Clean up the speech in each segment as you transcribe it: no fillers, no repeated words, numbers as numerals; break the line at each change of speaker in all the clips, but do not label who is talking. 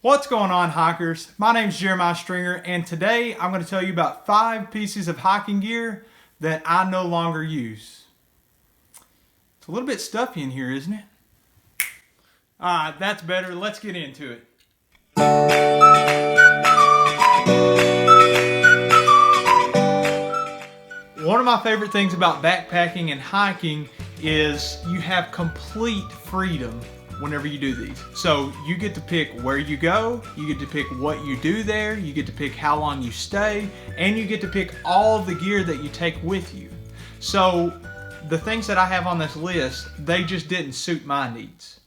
What's going on, hikers? My name's Jeremiah Stringer, and today I'm going to tell you about 5 pieces of hiking gear that I no longer use. It's a little bit stuffy in here, isn't it? Alright, that's better. Let's get into it. One of my favorite things about backpacking and hiking is you have complete freedom whenever you do these. So you get to pick where you go, you get to pick what you do there, you get to pick how long you stay, and you get to pick all of the gear that you take with you. So the things that I have on this list, they just didn't suit my needs.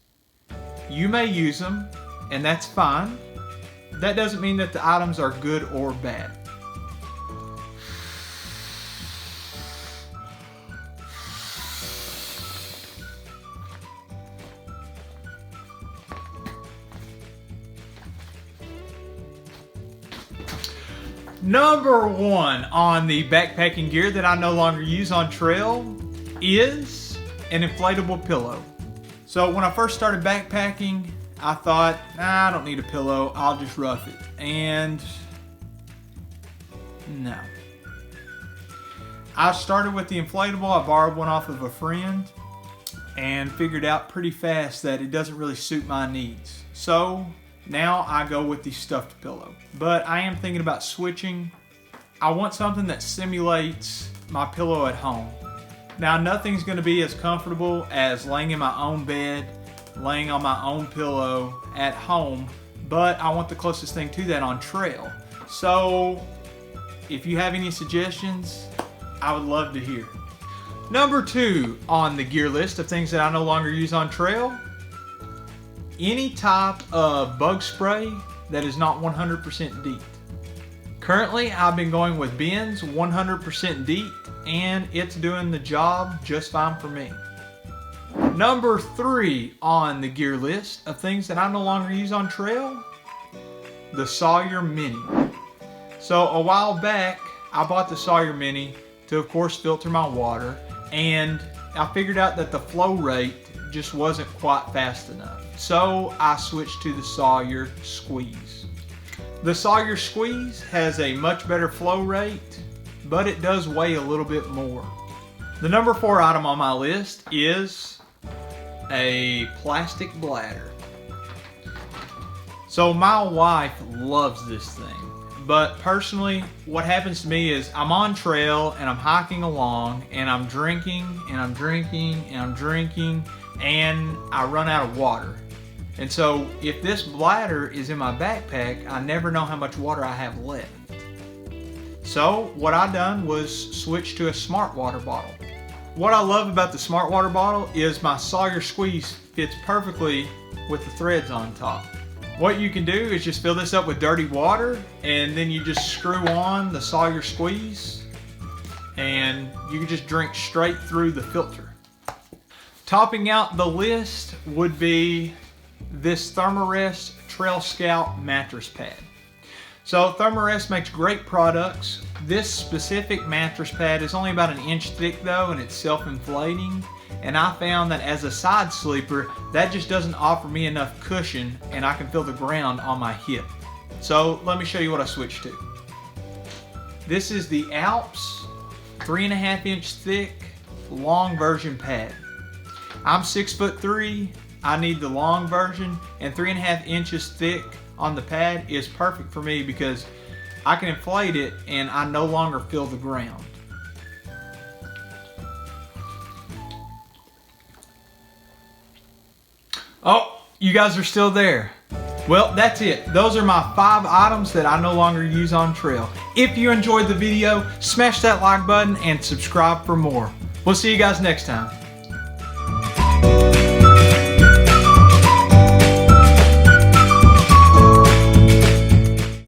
You may use them, and that's fine. That doesn't mean that the items are good or bad. Number 1 on the backpacking gear that I no longer use on trail is an inflatable pillow. So when I first started backpacking, I thought, I don't need a pillow, I'll just rough it. And no. I started with the inflatable. I borrowed one off of a friend and figured out pretty fast that it doesn't really suit my needs. So now I go with the stuffed pillow. But I am thinking about switching. I want something that simulates my pillow at home. Now, nothing's going to be as comfortable as laying in my own bed, laying on my own pillow at home, but I want the closest thing to that on trail. So if you have any suggestions, I would love to hear. Number 2 on the gear list of things that I no longer use on trail: any type of bug spray that is not 100% Deet. Currently, I've been going with Ben's 100% Deet, and it's doing the job just fine for me. Number 3 on the gear list of things that I no longer use on trail: the Sawyer Mini. So a while back, I bought the Sawyer Mini to, of course, filter my water, and I figured out that the flow rate just wasn't quite fast enough. So I switched to the Sawyer Squeeze. The Sawyer Squeeze has a much better flow rate, but it does weigh a little bit more. The number 4 item on my list is a plastic bladder. So my wife loves this thing, but personally, what happens to me is I'm on trail and I'm hiking along and I'm drinking and I'm drinking and I'm drinking and I run out of water. And so if this bladder is in my backpack, I never know how much water I have left. So what I done was switch to a smart water bottle. What I love about the smart water bottle is my Sawyer Squeeze fits perfectly with the threads on top. What you can do is just fill this up with dirty water, and then you just screw on the Sawyer Squeeze and you can just drink straight through the filter. Topping out the list would be this Therm-a-Rest Trail Scout Mattress Pad. So Therm-a-Rest makes great products. This specific mattress pad is only about 1 inch thick though, and it's self-inflating. And I found that as a side sleeper, that just doesn't offer me enough cushion, and I can feel the ground on my hip. So let me show you what I switched to. This is the Alps 3.5 inch thick long version pad. I'm 6'3". I need the long version, and 3.5 inches thick on the pad is perfect for me because I can inflate it and I no longer feel the ground. Oh, you guys are still there. Well, that's it. Those are my 5 items that I no longer use on trail. If you enjoyed the video, smash that like button and subscribe for more. We'll see you guys next time.